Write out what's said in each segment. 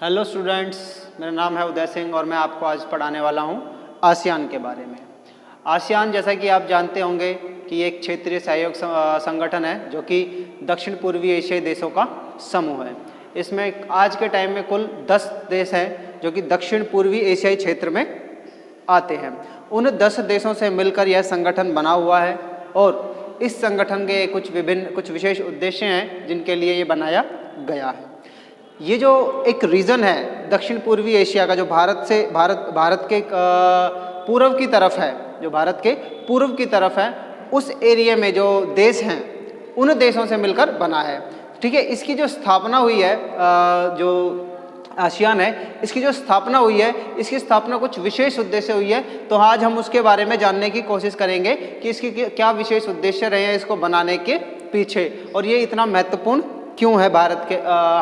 Hello students, मेरा नाम है उदय सिंह और मैं आपको आज पढ़ाने वाला हूँ आसियान के बारे में। आसियान, जैसा कि आप जानते होंगे कि एक क्षेत्रीय सहयोग संगठन है जो कि दक्षिण पूर्वी एशियाई देशों का समूह है। इसमें आज के टाइम में कुल 10 देश हैं जो कि दक्षिण पूर्वी एशियाई क्षेत्र में आते हैं। उन 10 देशों से मिलकर यह संगठन बना हुआ है और इस संगठन के कुछ विशेष उद्देश्य हैं जिनके लिए ये बनाया गया है। ये जो एक रीजन है दक्षिण पूर्वी एशिया का, जो भारत के पूर्व की तरफ है, जो भारत के पूर्व की तरफ है, उस एरिया में जो देश हैं उन देशों से मिलकर बना है। ठीक है, इसकी जो स्थापना हुई है, जो आसियान है, इसकी जो स्थापना हुई है, इसकी स्थापना कुछ विशेष उद्देश्य हुई है। तो आज हम उसके बारे में जानने की कोशिश करेंगे कि इसकी क्या विशेष उद्देश्य रहे हैं इसको बनाने के पीछे, और ये इतना महत्वपूर्ण क्यों है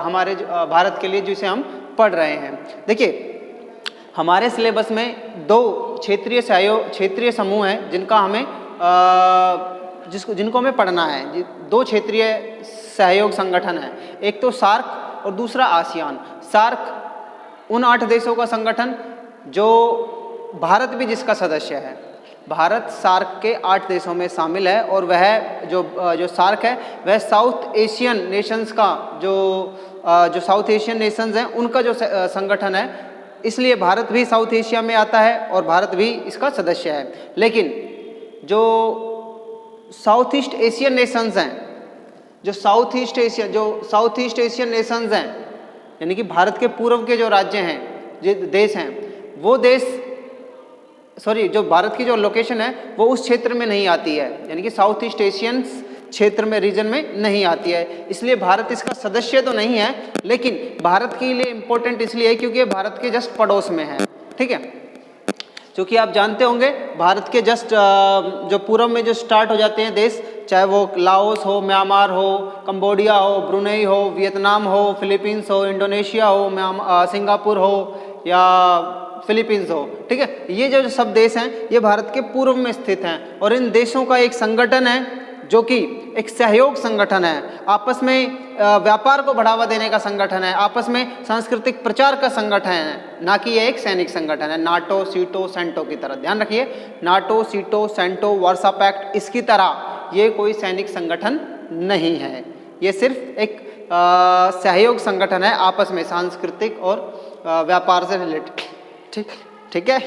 हमारे भारत के लिए, जिसे हम पढ़ रहे हैं। देखिए, हमारे सिलेबस में 2 क्षेत्रीय समूह हैं जिनको हमें पढ़ना है। 2 क्षेत्रीय सहयोग संगठन है, एक तो सार्क और दूसरा आसियान। सार्क उन 8 देशों का संगठन जो भारत भी जिसका सदस्य है। भारत सार्क के 8 देशों में शामिल है और वह जो सार्क है वह साउथ एशियन नेशंस का जो साउथ एशियन नेशंस हैं उनका जो संगठन है, इसलिए भारत भी साउथ एशिया में आता है और भारत भी इसका सदस्य है। लेकिन जो साउथ ईस्ट एशियन नेशंस हैं, जो साउथ ईस्ट एशियन नेशंस हैं, यानी कि भारत के पूर्व के जो राज्य हैं, जो देश हैं, वो जो भारत की जो लोकेशन है वो उस क्षेत्र में नहीं आती है, यानी कि साउथ ईस्ट एशियन क्षेत्र में, रीजन में नहीं आती है। इसलिए भारत इसका सदस्य तो नहीं है, लेकिन भारत के लिए इम्पोर्टेंट इसलिए है क्योंकि ये भारत के जस्ट पड़ोस में है। ठीक है, क्योंकि आप जानते होंगे भारत के जस्ट जो पूर्व में जो स्टार्ट हो जाते हैं देश, चाहे वो लाओस हो, म्यांमार हो, कंबोडिया हो, ब्रुनेई हो, वियतनाम हो, फिलीपींस हो, इंडोनेशिया हो, सिंगापुर हो या फिलीपींस हो। ठीक है, ये जो सब देश हैं ये भारत के पूर्व में स्थित हैं और इन देशों का एक संगठन है जो कि एक सहयोग संगठन है, आपस में व्यापार को बढ़ावा देने का संगठन है, आपस में सांस्कृतिक प्रचार का संगठन है, ना कि ये एक सैनिक संगठन है। नाटो, सीटो, सेंटो की तरह, ध्यान रखिए, नाटो, सीटो, सेंटो, वार्सा पैक्ट, इसकी तरह ये कोई सैनिक संगठन नहीं है। ये सिर्फ एक सहयोग संगठन है, आपस में सांस्कृतिक और व्यापार से रिलेटेड। ठीक है,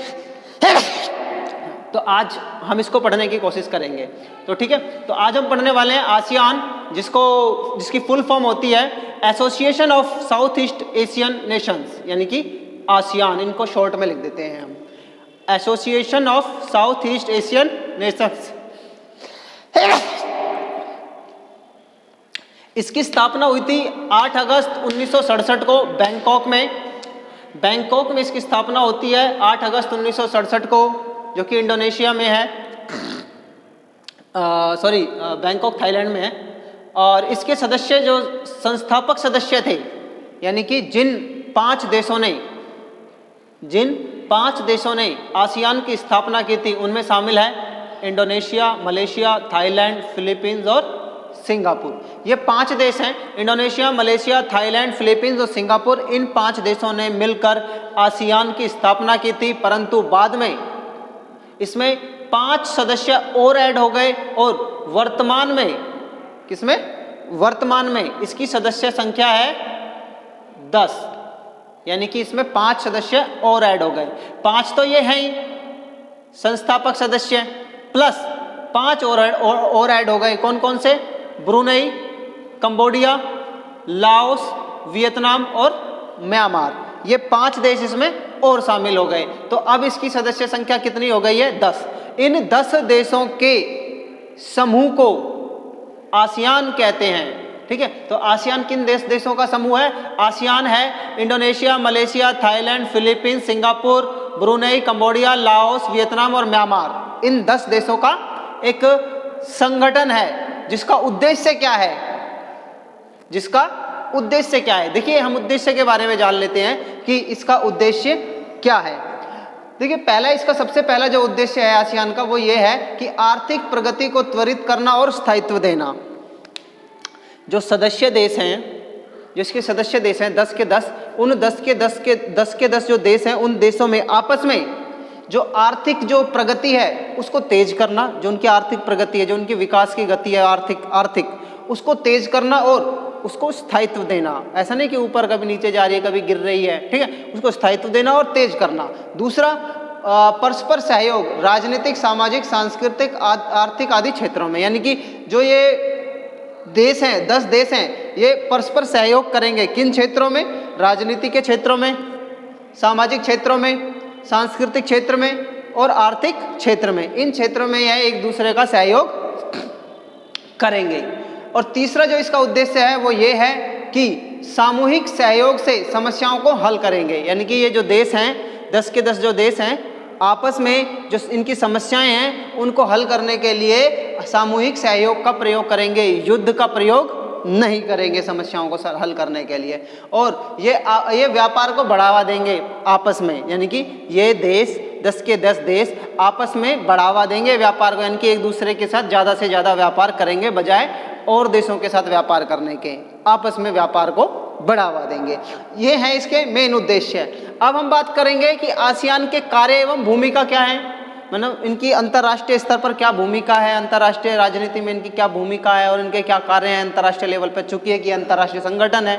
तो आज हम इसको पढ़ने की कोशिश करेंगे। तो ठीक है, तो आज हम पढ़ने वाले हैं आसियान, जिसकी फुल फॉर्म होती है association of south east Asian Nations, यानी कि आसियान, इनको शॉर्ट में लिख देते हैं हम, association of south east Asian Nations. इसकी स्थापना हुई थी 8 अगस्त 1967 को बैंकॉक में इसकी स्थापना होती है 8 अगस्त 1967 को, जो कि इंडोनेशिया में है, बैंकॉक थाईलैंड में है। और इसके सदस्य जो संस्थापक सदस्य थे, यानी कि जिन 5 देशों ने आसियान की स्थापना की थी, उनमें शामिल है इंडोनेशिया, मलेशिया, थाईलैंड, फिलीपींस और सिंगापुर। ये 5 देश हैं, इंडोनेशिया, मलेशिया, थाईलैंड, फिलीपींस और सिंगापुर। इन 5 देशों ने मिलकर आसियान की स्थापना की थी, परंतु बाद में इसमें 5 सदस्य और ऐड हो गए और वर्तमान में इसकी सदस्य संख्या है 10, यानी कि इसमें 5 सदस्य और ऐड हो गए। 5 तो ये हैं ही संस्थापक सदस्य, प्लस 5 और ऐड हो गए। कौन कौन से? ब्रुनेई, कंबोडिया, लाओस, वियतनाम और म्यांमार। ये 5 देश इसमें और शामिल हो गए। तो अब इसकी सदस्य संख्या कितनी हो गई है? 10। इन 10 देशों के समूह को आसियान कहते हैं। ठीक है, तो आसियान किन देशों का समूह है? आसियान है Indonesia, Malaysia, Thailand, Philippines, Singapore, Brunei, Cambodia, Laos, Vietnam और म्यांमार। इन 10 देशों का एक संगठन है जिसका उद्देश्य क्या है? देखिए, हम उद्देश्य के बारे में जान लेते हैं कि इसका उद्देश्य क्या है। देखिए, इसका सबसे पहला जो उद्देश्य है आसियान का, वो ये है कि आर्थिक प्रगति को त्वरित करना और स्थायित्व देना। जो सदस्य देश हैं, जिसके सदस्य देश हैं 10 के 10, उन 10 के 10 जो देश हैं उन देशों में आपस में जो आर्थिक जो प्रगति है उसको तेज करना, जो उनकी आर्थिक प्रगति है, जो उनकी विकास की गति है आर्थिक उसको तेज करना और उसको स्थायित्व देना। ऐसा नहीं कि ऊपर कभी नीचे जा रही है कभी गिर रही है, ठीक है, उसको स्थायित्व देना और तेज करना। दूसरा परस्पर सहयोग राजनीतिक, सामाजिक, सांस्कृतिक, आर्थिक आदि क्षेत्रों में, यानी कि जो ये देश हैं 10 देश हैं ये परस्पर सहयोग करेंगे किन क्षेत्रों में? राजनीति के क्षेत्रों में, सामाजिक क्षेत्रों में, सांस्कृतिक क्षेत्र में और आर्थिक क्षेत्र में। इन क्षेत्रों में यह एक दूसरे का सहयोग करेंगे। और तीसरा जो इसका उद्देश्य है वो ये है कि सामूहिक सहयोग से समस्याओं को हल करेंगे, यानी कि ये जो देश हैं 10 के 10 जो देश हैं आपस में जो इनकी समस्याएं हैं उनको हल करने के लिए सामूहिक सहयोग का प्रयोग करेंगे, युद्ध का प्रयोग नहीं करेंगे समस्याओं को हल करने के लिए। और ये व्यापार को बढ़ावा देंगे आपस में, यानी कि ये देश 10 के 10 देश आपस में बढ़ावा देंगे व्यापार को, यानी कि एक दूसरे के साथ ज़्यादा से ज़्यादा व्यापार करेंगे बजाय और देशों के साथ व्यापार करने के, आपस में व्यापार को बढ़ावा देंगे। ये है इसके मेन उद्देश्य। अब हम बात करेंगे कि आसियान के कार्य एवं भूमिका क्या है, मतलब इनकी अंतर्राष्ट्रीय स्तर पर क्या भूमिका है, अंतर्राष्ट्रीय राजनीति में इनकी क्या भूमिका है और इनके क्या कार्य हैं अंतर्राष्ट्रीय लेवल पर। चूंकि है कि अंतर्राष्ट्रीय संगठन है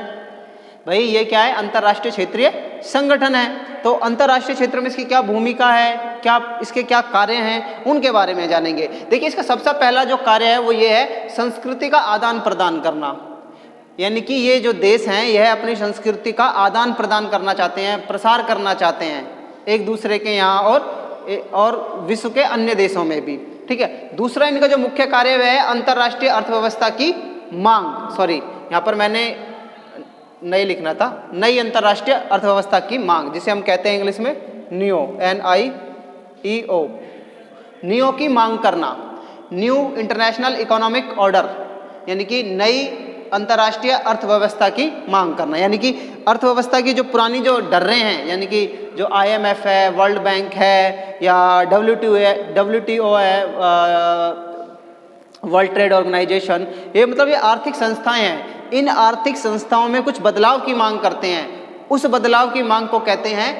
भाई, ये क्या है? अंतर्राष्ट्रीय क्षेत्रीय संगठन है। तो अंतर्राष्ट्रीय क्षेत्र में इसकी क्या भूमिका है, क्या इसके क्या कार्य हैं, उनके बारे में जानेंगे। देखिए इसका सबसे पहला जो कार्य है वो ये है संस्कृति का आदान प्रदान करना, यानी कि ये जो देश हैं यह अपनी संस्कृति का आदान प्रदान करना चाहते हैं, प्रसार करना चाहते हैं एक दूसरे के यहाँ और विश्व के अन्य देशों में भी, ठीक है। दूसरा इनका जो मुख्य कार्य है अंतर्राष्ट्रीय अर्थव्यवस्था की मांग, सॉरी यहाँ पर मैंने नई लिखना था, नई अंतर्राष्ट्रीय अर्थव्यवस्था की मांग, जिसे हम कहते हैं इंग्लिश में नियो, NIEO, नियो की मांग करना, न्यू इंटरनेशनल इकोनॉमिक ऑर्डर, यानी कि नई अंतर्राष्ट्रीय अर्थव्यवस्था की मांग करना। यानी कि अर्थव्यवस्था की जो पुरानी जो डर्रे हैं, यानी कि जो IMF है, वर्ल्ड बैंक है या WTO है, वर्ल्ड ट्रेड ऑर्गेनाइजेशन, ये मतलब ये आर्थिक संस्थाएं हैं, इन आर्थिक संस्थाओं में कुछ बदलाव की मांग करते हैं। उस बदलाव की मांग को कहते हैं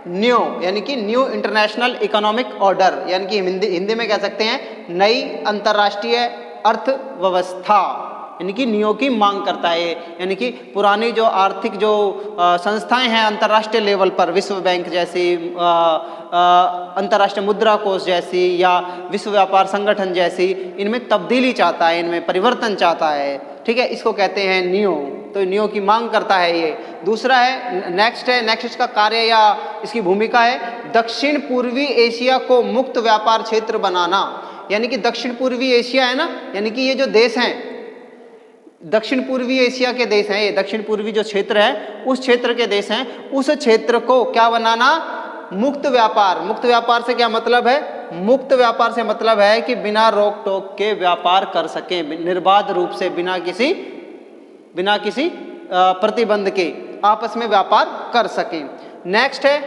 न्यू, यानी कि न्यू इंटरनेशनल इकोनॉमिक ऑर्डर, यानी कि हिंदी में कह सकते हैं नई अंतर्राष्ट्रीय अर्थव्यवस्था, यानी कि नियो की मांग करता है। यानी कि पुरानी जो आर्थिक जो संस्थाएं हैं अंतर्राष्ट्रीय लेवल पर, विश्व बैंक जैसी, अंतर्राष्ट्रीय मुद्रा कोष जैसी या विश्व व्यापार संगठन जैसी, इनमें तब्दीली चाहता है, इनमें परिवर्तन चाहता है, ठीक है, इसको कहते हैं नियो। तो नियो की मांग करता है ये। दूसरा है नेक्स्ट इसका कार्य या इसकी भूमिका है दक्षिण पूर्वी एशिया को मुक्त व्यापार क्षेत्र बनाना। यानी कि दक्षिण पूर्वी एशिया है ना, यानी कि ये जो देश हैं दक्षिण पूर्वी एशिया के देश हैं, ये दक्षिण पूर्वी जो क्षेत्र है उस क्षेत्र के देश हैं, उस क्षेत्र को क्या बनाना? मुक्त व्यापार। मुक्त व्यापार से क्या मतलब है? मुक्त व्यापार से मतलब है कि बिना रोक टोक के व्यापार कर सकें, निर्बाध रूप से, बिना किसी प्रतिबंध के आपस में व्यापार कर सकें। नेक्स्ट है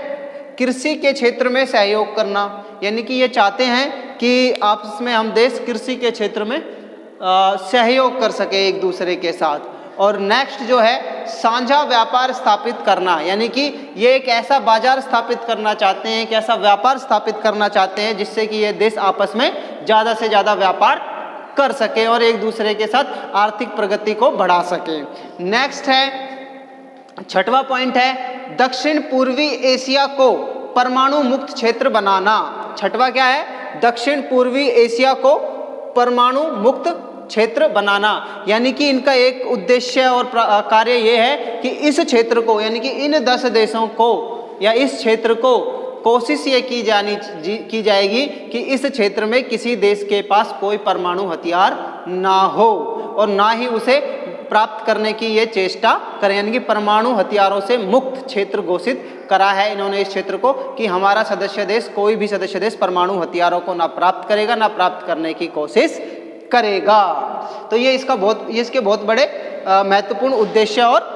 कृषि के क्षेत्र में सहयोग करना, यानी कि ये चाहते हैं कि आपस में हम देश कृषि के क्षेत्र में सहयोग कर सके एक दूसरे के साथ। और नेक्स्ट जो है साझा व्यापार स्थापित करना, यानी कि ये एक ऐसा बाजार स्थापित करना चाहते हैं, एक ऐसा व्यापार स्थापित करना चाहते हैं जिससे कि ये देश आपस में ज़्यादा से ज़्यादा व्यापार कर सके और एक दूसरे के साथ आर्थिक प्रगति को बढ़ा सके। नेक्स्ट है छठवां पॉइंट है दक्षिण पूर्वी एशिया को परमाणु मुक्त क्षेत्र बनाना। छठवां क्या है? दक्षिण पूर्वी एशिया को परमाणु मुक्त क्षेत्र बनाना। यानी कि इनका एक उद्देश्य और कार्य ये है कि इस क्षेत्र को, यानी कि इन 10 देशों को या इस क्षेत्र को कोशिश ये की जाएगी कि इस क्षेत्र में किसी देश के पास कोई परमाणु हथियार ना हो और ना ही उसे प्राप्त करने की ये चेष्टा करें। यानी कि परमाणु हथियारों से मुक्त क्षेत्र घोषित करा है इन्होंने इस क्षेत्र को कि हमारा सदस्य देश, कोई भी सदस्य देश परमाणु हथियारों को ना प्राप्त करेगा, ना प्राप्त करने की कोशिश करेगा। तो ये इसके बहुत बड़े महत्वपूर्ण उद्देश्य और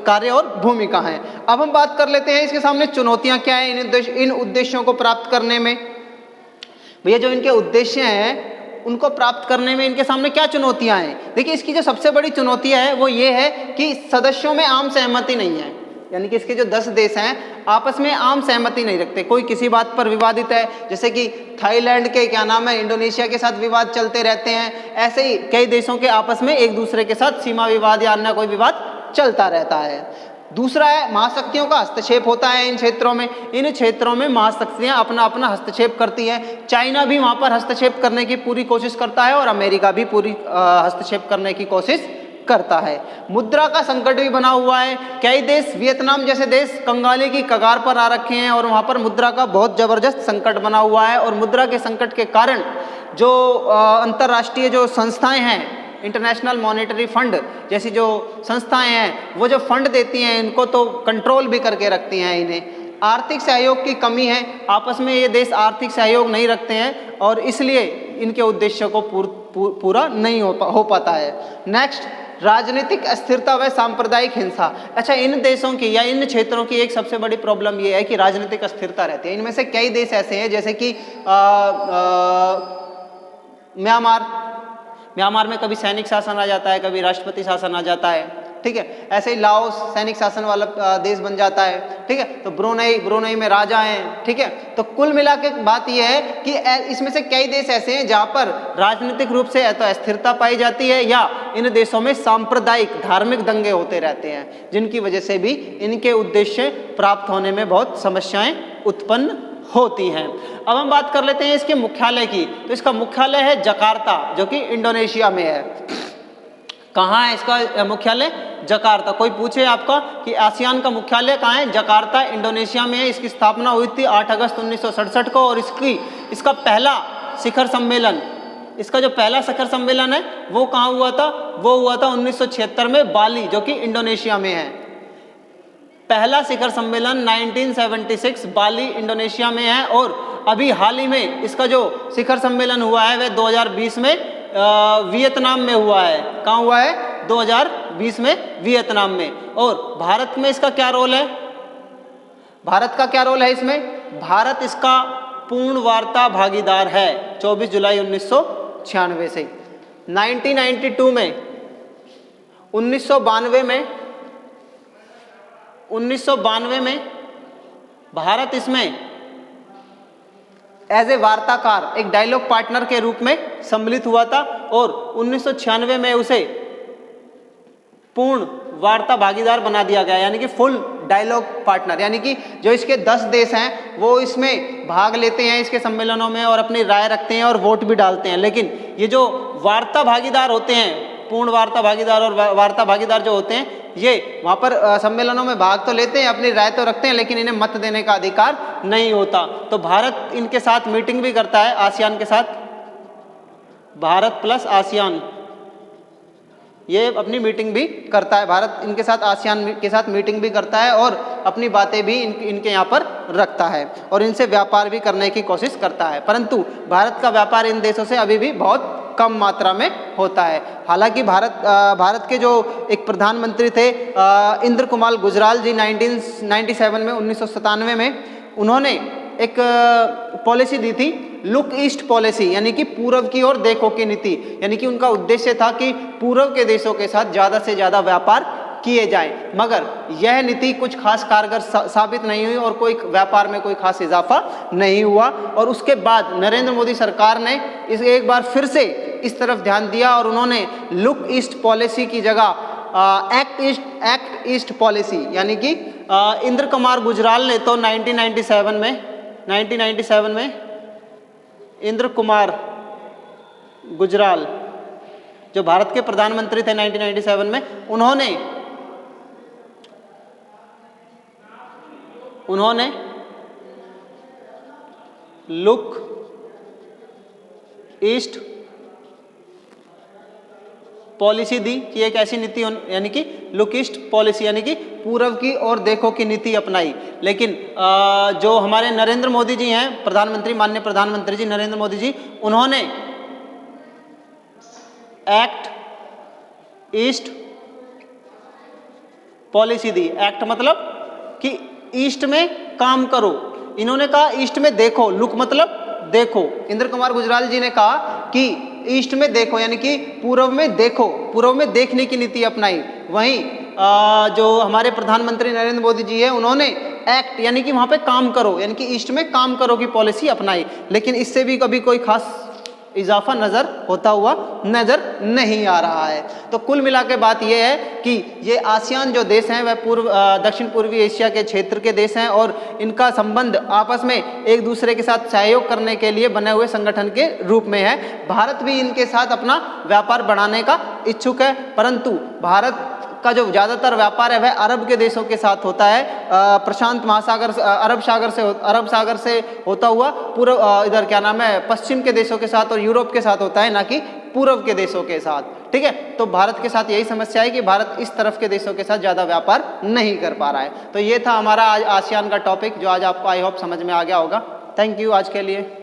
कार्य और भूमिका है। अब हम बात कर लेते हैं इसके सामने चुनौतियां क्या है इन उद्देश्यों को प्राप्त करने में। भैया जो इनके उद्देश्य हैं उनको प्राप्त करने में इनके सामने क्या चुनौतियां हैं? देखिए इसकी जो सबसे बड़ी चुनौती है वो ये है कि सदस्यों में आम सहमति नहीं है। यानी कि इसके जो 10 देश हैं आपस में आम सहमति नहीं रखते, कोई किसी बात पर विवादित है, जैसे कि थाईलैंड के क्या नाम है इंडोनेशिया के साथ विवाद चलते रहते हैं, ऐसे ही कई देशों के आपस में एक दूसरे के साथ सीमा विवाद या अन्य कोई विवाद चलता रहता है। दूसरा है महाशक्तियों का हस्तक्षेप होता है इन क्षेत्रों में। इन क्षेत्रों में महाशक्तियां अपना अपना हस्तक्षेप करती हैं। चाइना भी वहाँ पर हस्तक्षेप करने की पूरी कोशिश करता है और अमेरिका भी पूरी हस्तक्षेप करने की कोशिश करता है। मुद्रा का संकट भी बना हुआ है। कई देश, वियतनाम जैसे देश कंगाली की कगार पर आ रखे हैं और वहाँ पर मुद्रा का बहुत ज़बरदस्त संकट बना हुआ है। और मुद्रा के संकट के कारण जो अंतर्राष्ट्रीय जो संस्थाएँ हैं, इंटरनेशनल मॉनेटरी फंड जैसी जो संस्थाएं हैं, वो जो फंड देती हैं इनको तो कंट्रोल भी करके रखती हैं इन्हें। आर्थिक सहयोग की कमी है, आपस में ये देश आर्थिक सहयोग नहीं रखते हैं और इसलिए इनके उद्देश्यों को पूरा नहीं हो पाता है। नेक्स्ट, राजनीतिक अस्थिरता व सांप्रदायिक हिंसा। अच्छा, इन देशों की या इन क्षेत्रों की एक सबसे बड़ी प्रॉब्लम ये है कि राजनीतिक अस्थिरता रहती है। इनमें से कई देश ऐसे हैं जैसे कि म्यांमार में कभी सैनिक शासन आ जाता है, कभी राष्ट्रपति शासन आ जाता है, ठीक है। ऐसे ही लाओस सैनिक शासन वाला देश बन जाता है, ठीक है। तो ब्रुनेई में राजा हैं, ठीक है। तो कुल मिला के बात यह है कि इसमें से कई देश ऐसे हैं जहाँ पर राजनीतिक रूप से तो अस्थिरता पाई जाती है या इन देशों में सांप्रदायिक धार्मिक दंगे होते रहते हैं, जिनकी वजह से भी इनके उद्देश्य प्राप्त होने में बहुत समस्याएं उत्पन्न होती हैं। अब हम बात कर लेते हैं इसके मुख्यालय की। तो इसका मुख्यालय है जकार्ता, जो कि इंडोनेशिया में है। कहाँ है इसका मुख्यालय? जकार्ता। कोई पूछे आपका कि आसियान का मुख्यालय कहाँ है? जकार्ता इंडोनेशिया में है। इसकी स्थापना हुई थी 8 अगस्त 1967 को और इसका पहला शिखर सम्मेलन, इसका जो पहला शिखर सम्मेलन है वो कहाँ हुआ था? वो हुआ था 1976 में बाली, जो कि इंडोनेशिया में है। पहला शिखर सम्मेलन 1976 बाली इंडोनेशिया में है और अभी हाल ही में इसका जो शिखर सम्मेलन हुआ है वह 2020 में वियतनाम में हुआ है। कहाँ हुआ है? 2020 में वियतनाम में। और भारत में इसका क्या रोल है? भारत का क्या रोल है इसमें? भारत इसका पूर्ण वार्ता भागीदार है 24 जुलाई 1996 से। 1992 में 1992 में भारत इसमें एज ए वार्ताकार, एक डायलॉग पार्टनर के रूप में सम्मिलित हुआ था और 1996 में उसे पूर्ण वार्ता भागीदार बना दिया गया, यानी कि फुल डायलॉग पार्टनर। यानी कि जो इसके 10 देश हैं वो इसमें भाग लेते हैं इसके सम्मेलनों में और अपनी राय रखते हैं और वोट भी डालते हैं। लेकिन ये जो वार्ता भागीदार होते हैं, पूर्ण वार्ता भागीदार और वार्ता भागीदार जो होते हैं, ये वहाँ पर सम्मेलनों में भाग तो लेते हैं, अपनी राय तो रखते हैं, लेकिन इन्हें मत देने का अधिकार नहीं होता। तो भारत इनके साथ मीटिंग भी करता है, आसियान के साथ, भारत प्लस आसियान, ये अपनी मीटिंग भी करता है। भारत इनके साथ, आसियान के साथ मीटिंग भी करता है और अपनी बातें भी इनके यहाँ पर रखता है और इनसे व्यापार भी करने की कोशिश करता है। परंतु भारत का व्यापार इन देशों से अभी भी बहुत कम मात्रा में होता है। हालांकि भारत के जो एक प्रधानमंत्री थे इंद्र कुमार गुजराल जी 1997 में 1997 में उन्होंने एक पॉलिसी दी थी, लुक ईस्ट पॉलिसी, यानी कि पूर्व की ओर देखो की नीति। यानी कि उनका उद्देश्य था कि पूर्व के देशों के साथ ज़्यादा से ज़्यादा व्यापार किए जाएं, मगर यह नीति कुछ खास कारगर साबित नहीं हुई और कोई व्यापार में कोई खास इजाफा नहीं हुआ। और उसके बाद नरेंद्र मोदी सरकार ने इस एक बार फिर से इस तरफ ध्यान दिया और उन्होंने लुक ईस्ट पॉलिसी की जगह एक्ट ईस्ट पॉलिसी, यानी कि इंद्र कुमार गुजराल ने तो 1997 में इंद्र कुमार गुजराल जो भारत के प्रधानमंत्री थे 1997 में, उन्होंने लुक ईस्ट पॉलिसी दी कि एक ऐसी नीति, यानी कि लुक ईस्ट पॉलिसी, यानी कि पूर्व की ओर देखो की नीति अपनाई। लेकिन जो हमारे नरेंद्र मोदी जी हैं, प्रधानमंत्री, माननीय प्रधानमंत्री जी नरेंद्र मोदी जी, उन्होंने एक्ट ईस्ट पॉलिसी दी। एक्ट मतलब कि ईस्ट में काम करो, इन्होंने कहा ईस्ट में देखो, लुक मतलब देखो। इंद्र कुमार गुजराल जी ने कहा कि ईस्ट में देखो, यानी कि पूर्व में देखो, पूर्व में देखने की नीति अपनाई। वहीं जो हमारे प्रधानमंत्री नरेंद्र मोदी जी है उन्होंने एक्ट यानी कि वहाँ पे काम करो यानी कि ईस्ट में काम करो की पॉलिसी अपनाई, लेकिन इससे भी कभी कोई खास इजाफा नज़र होता हुआ नज़र नहीं आ रहा है। तो कुल मिला के बात यह है कि ये आसियान जो देश हैं वह दक्षिण पूर्वी एशिया के क्षेत्र के देश हैं और इनका संबंध आपस में एक दूसरे के साथ सहयोग करने के लिए बने हुए संगठन के रूप में है। भारत भी इनके साथ अपना व्यापार बढ़ाने का इच्छुक है, परंतु भारत का जो ज़्यादातर व्यापार है वह अरब के देशों के साथ होता है, प्रशांत महासागर अरब सागर से होता हुआ पूर्व इधर क्या नाम है पश्चिम के देशों के साथ और यूरोप के साथ होता है, ना कि पूर्व के देशों के साथ। ठीक है, तो भारत के साथ यही समस्या है कि भारत इस तरफ के देशों के साथ ज़्यादा व्यापार नहीं कर पा रहा है। तो ये था हमारा आज आसियान का टॉपिक जो आज आपको आई होप समझ में आ गया होगा। थैंक यू आज के लिए।